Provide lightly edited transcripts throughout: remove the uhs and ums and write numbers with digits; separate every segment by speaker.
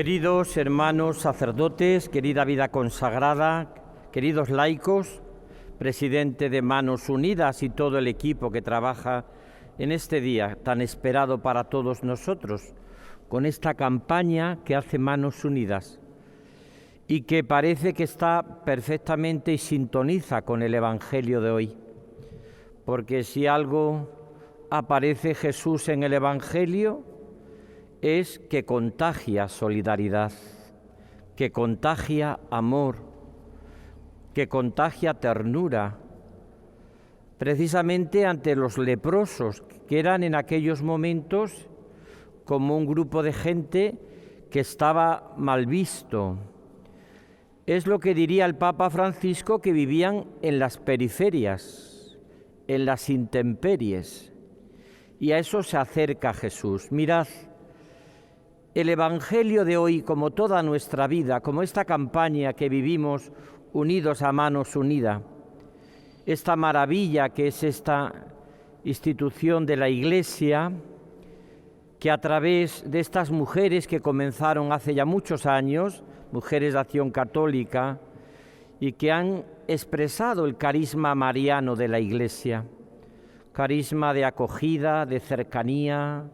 Speaker 1: Queridos hermanos sacerdotes, querida vida consagrada, queridos laicos, presidente de Manos Unidas y todo el equipo que trabaja en este día tan esperado para todos nosotros, con esta campaña que hace Manos Unidas y que parece que está perfectamente y sintoniza con el Evangelio de hoy. Porque si algo aparece Jesús en el Evangelio, es que contagia solidaridad, que contagia amor, que contagia ternura, precisamente ante los leprosos, que eran en aquellos momentos como un grupo de gente que estaba mal visto. Es lo que diría el Papa Francisco, que vivían en las periferias, en las intemperies, y a eso se acerca Jesús. Mirad, el Evangelio de hoy, como toda nuestra vida, como esta campaña que vivimos unidos a Manos Unidas, esta maravilla que es esta institución de la Iglesia, que a través de estas mujeres que comenzaron hace ya muchos años, mujeres de Acción Católica, y que han expresado el carisma mariano de la Iglesia, carisma de acogida, de cercanía,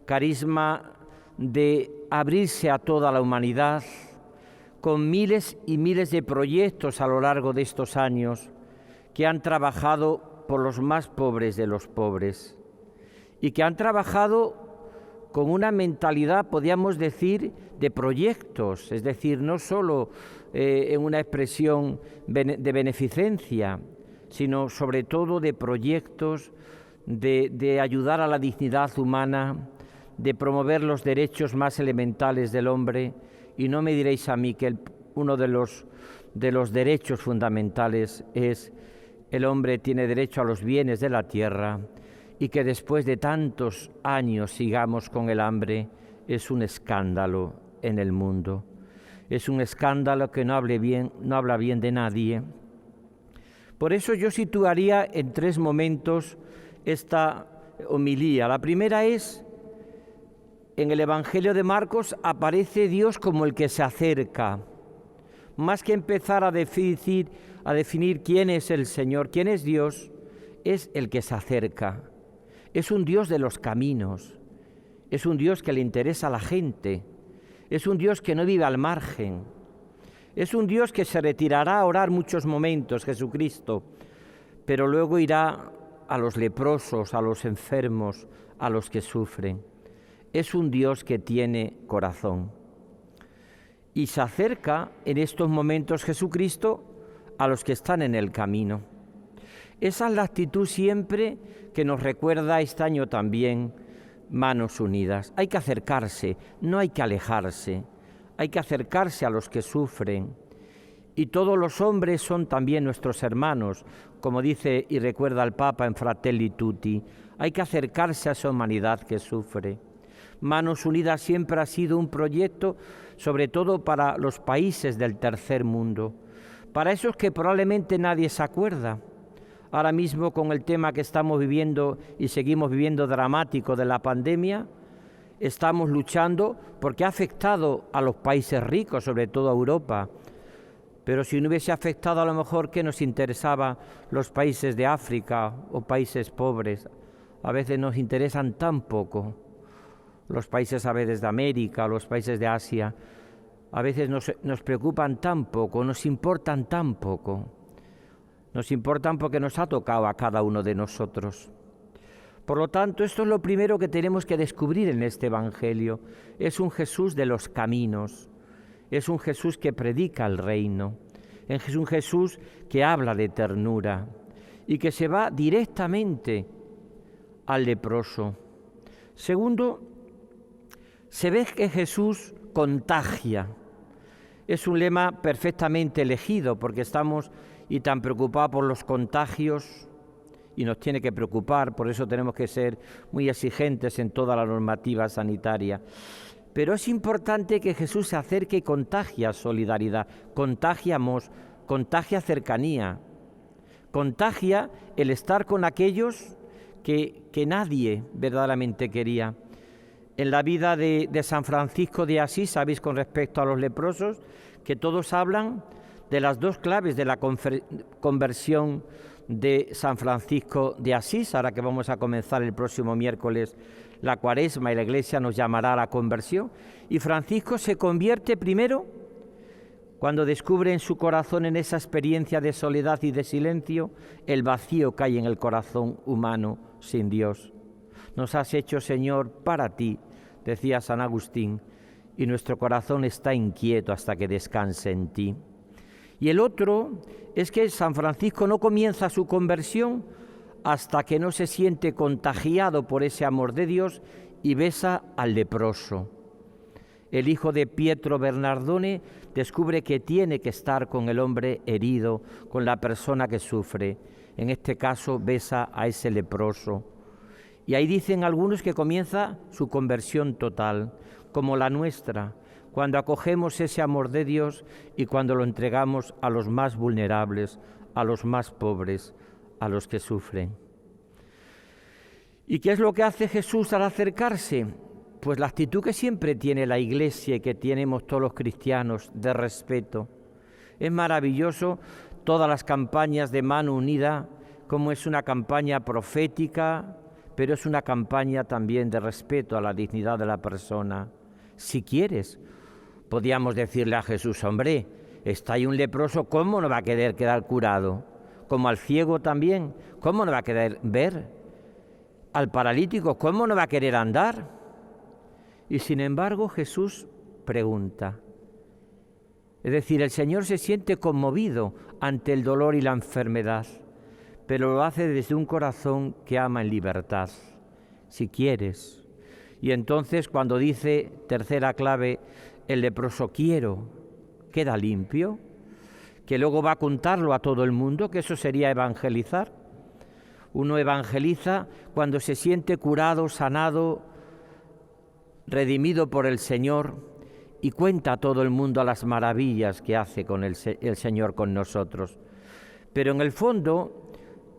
Speaker 1: carisma de abrirse a toda la humanidad, con miles y miles de proyectos a lo largo de estos años que han trabajado por los más pobres de los pobres y que han trabajado con una mentalidad, podríamos decir, de proyectos, es decir, no solo en una expresión de beneficencia, sino sobre todo de proyectos de ayudar a la dignidad humana, de promover los derechos más elementales del hombre. Y no me diréis a mí que uno de los derechos fundamentales es el hombre tiene derecho a los bienes de la tierra, y que después de tantos años sigamos con el hambre es un escándalo en el mundo. Es un escándalo que no habla bien de nadie. Por eso yo situaría en tres momentos esta homilía. La primera es: en el Evangelio de Marcos aparece Dios como el que se acerca. Más que empezar a definir quién es el Señor, quién es Dios, es el que se acerca. Es un Dios de los caminos, es un Dios que le interesa a la gente, es un Dios que no vive al margen, es un Dios que se retirará a orar muchos momentos, Jesucristo, pero luego irá a los leprosos, a los enfermos, a los que sufren. Es un Dios que tiene corazón. Y se acerca en estos momentos Jesucristo a los que están en el camino. Esa es la actitud siempre que nos recuerda este año también Manos Unidas. Hay que acercarse, no hay que alejarse. Hay que acercarse a los que sufren. Y todos los hombres son también nuestros hermanos, como dice y recuerda el Papa en Fratelli Tutti. Hay que acercarse a esa humanidad que sufre. Manos Unidas siempre ha sido un proyecto, sobre todo para los países del tercer mundo, para esos que probablemente nadie se acuerda. Ahora mismo, con el tema que estamos viviendo y seguimos viviendo dramático de la pandemia, estamos luchando porque ha afectado a los países ricos, sobre todo a Europa. Pero si no hubiese afectado, a lo mejor, ¿qué nos interesaba los países de África o países pobres? A veces nos interesan tan poco. Los países a veces de América, los países de Asia, a veces nos preocupan tan poco, nos importan tan poco. Nos importan porque nos ha tocado a cada uno de nosotros. Por lo tanto, esto es lo primero que tenemos que descubrir en este Evangelio. Es un Jesús de los caminos, es un Jesús que predica el reino, es un Jesús que habla de ternura y que se va directamente al leproso. Segundo, se ve que Jesús contagia. Es un lema perfectamente elegido porque estamos y tan preocupados por los contagios y nos tiene que preocupar, por eso tenemos que ser muy exigentes en toda la normativa sanitaria. Pero es importante que Jesús se acerque y contagia solidaridad, contagia amor, contagia cercanía, contagia el estar con aquellos que nadie verdaderamente quería. en la vida de San Francisco de Asís, sabéis con respecto a los leprosos, que todos hablan de las dos claves de la conversión de San Francisco de Asís, ahora que vamos a comenzar el próximo miércoles la Cuaresma y la Iglesia nos llamará a la conversión. Y Francisco se convierte primero cuando descubre en su corazón, en esa experiencia de soledad y de silencio, el vacío que hay en el corazón humano sin Dios. Nos has hecho, Señor, para ti, decía San Agustín, y nuestro corazón está inquieto hasta que descanse en ti. Y el otro es que San Francisco no comienza su conversión hasta que no se siente contagiado por ese amor de Dios y besa al leproso. El hijo de Pietro Bernardone descubre que tiene que estar con el hombre herido, con la persona que sufre. En este caso besa a ese leproso. Y ahí dicen algunos que comienza su conversión total, como la nuestra, cuando acogemos ese amor de Dios y cuando lo entregamos a los más vulnerables, a los más pobres, a los que sufren. ¿Y qué es lo que hace Jesús al acercarse? Pues la actitud que siempre tiene la Iglesia y que tenemos todos los cristianos de respeto. Es maravilloso todas las campañas de Mano Unida, como es una campaña profética, pero es una campaña también de respeto a la dignidad de la persona. Si quieres, podíamos decirle a Jesús, hombre, está ahí un leproso, ¿cómo no va a querer quedar curado? Como al ciego también, ¿cómo no va a querer ver? Al paralítico, ¿cómo no va a querer andar? Y sin embargo Jesús pregunta. Es decir, el Señor se siente conmovido ante el dolor y la enfermedad, pero lo hace desde un corazón que ama en libertad, si quieres. Y entonces cuando dice, tercera clave, el leproso quiero, queda limpio, que luego va a contarlo a todo el mundo, que eso sería evangelizar. Uno evangeliza cuando se siente curado, sanado, redimido por el Señor y cuenta a todo el mundo las maravillas que hace con el Señor con nosotros. Pero en el fondo,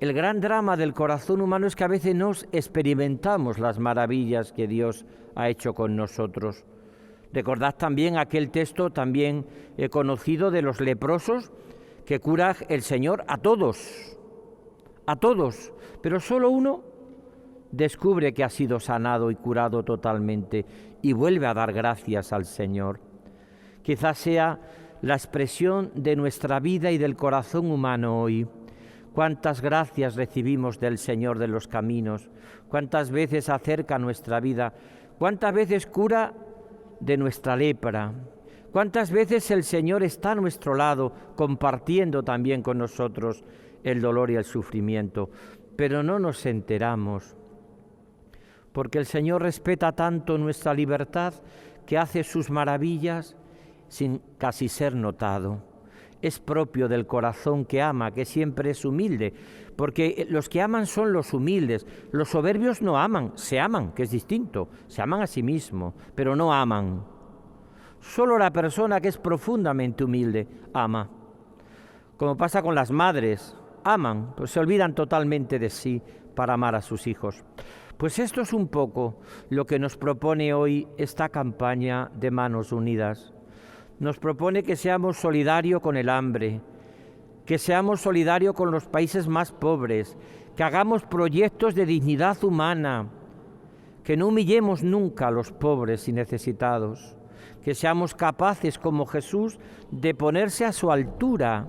Speaker 1: el gran drama del corazón humano es que a veces no experimentamos las maravillas que Dios ha hecho con nosotros. Recordad también aquel texto también conocido de los leprosos que cura el Señor a todos, pero solo uno descubre que ha sido sanado y curado totalmente y vuelve a dar gracias al Señor. Quizás sea la expresión de nuestra vida y del corazón humano hoy. Cuántas gracias recibimos del Señor de los caminos, cuántas veces acerca nuestra vida, cuántas veces cura de nuestra lepra, cuántas veces el Señor está a nuestro lado compartiendo también con nosotros el dolor y el sufrimiento, pero no nos enteramos, porque el Señor respeta tanto nuestra libertad que hace sus maravillas sin casi ser notado. Es propio del corazón que ama, que siempre es humilde, porque los que aman son los humildes. Los soberbios no aman, se aman, que es distinto, se aman a sí mismos, pero no aman. Solo la persona que es profundamente humilde ama. Como pasa con las madres, aman, pues se olvidan totalmente de sí para amar a sus hijos. Pues esto es un poco lo que nos propone hoy esta campaña de Manos Unidas. Nos propone que seamos solidarios con el hambre, que seamos solidarios con los países más pobres, que hagamos proyectos de dignidad humana, que no humillemos nunca a los pobres y necesitados, que seamos capaces, como Jesús, de ponerse a su altura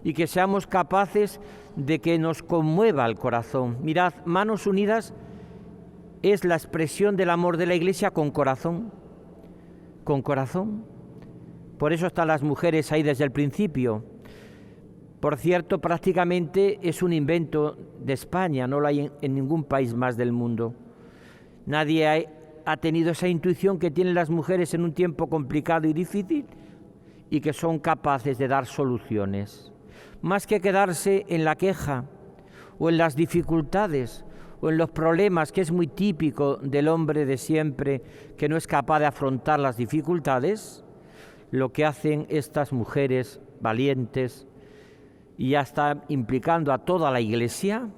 Speaker 1: y que seamos capaces de que nos conmueva el corazón. Mirad, Manos Unidas es la expresión del amor de la Iglesia con corazón, con corazón. Por eso están las mujeres ahí desde el principio. Por cierto, prácticamente es un invento de España, no lo hay en ningún país más del mundo. Nadie ha tenido esa intuición que tienen las mujeres en un tiempo complicado y difícil y que son capaces de dar soluciones. Más que quedarse en la queja o en las dificultades o en los problemas, que es muy típico del hombre de siempre, que no es capaz de afrontar las dificultades, lo que hacen estas mujeres valientes, y ya está implicando a toda la Iglesia,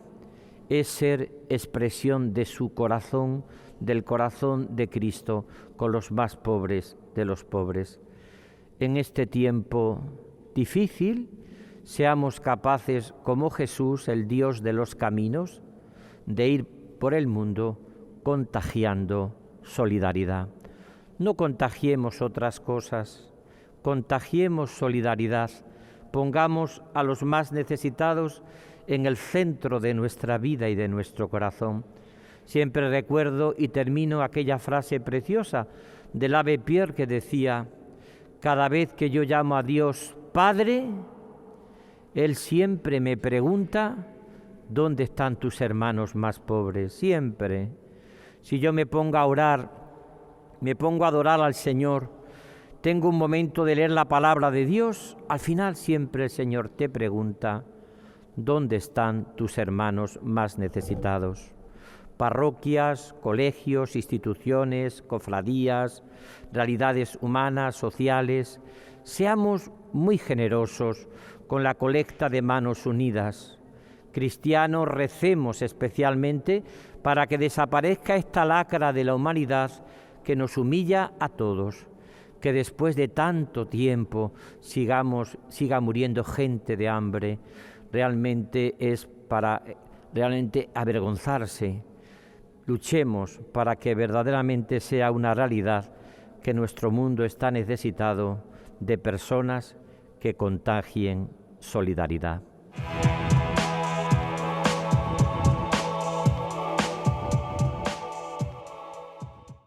Speaker 1: es ser expresión de su corazón, del corazón de Cristo con los más pobres de los pobres. En este tiempo difícil, seamos capaces, como Jesús, el Dios de los caminos, de ir por el mundo contagiando solidaridad. No contagiemos otras cosas, contagiemos solidaridad, pongamos a los más necesitados en el centro de nuestra vida y de nuestro corazón. Siempre recuerdo y termino aquella frase preciosa del Ave Pierre que decía: cada vez que yo llamo a Dios Padre, Él siempre me pregunta: ¿dónde están tus hermanos más pobres? Siempre. Si yo me pongo a orar, me pongo a adorar al Señor, tengo un momento de leer la palabra de Dios, al final siempre el Señor te pregunta: ¿dónde están tus hermanos más necesitados? Parroquias, colegios, instituciones, cofradías, realidades humanas, sociales, seamos muy generosos con la colecta de manos unidas. Cristianos, recemos especialmente para que desaparezca esta lacra de la humanidad que nos humilla a todos, que después de tanto tiempo siga muriendo gente de hambre. Realmente es para avergonzarse. Luchemos para que verdaderamente sea una realidad que nuestro mundo está necesitado de personas que contagien solidaridad.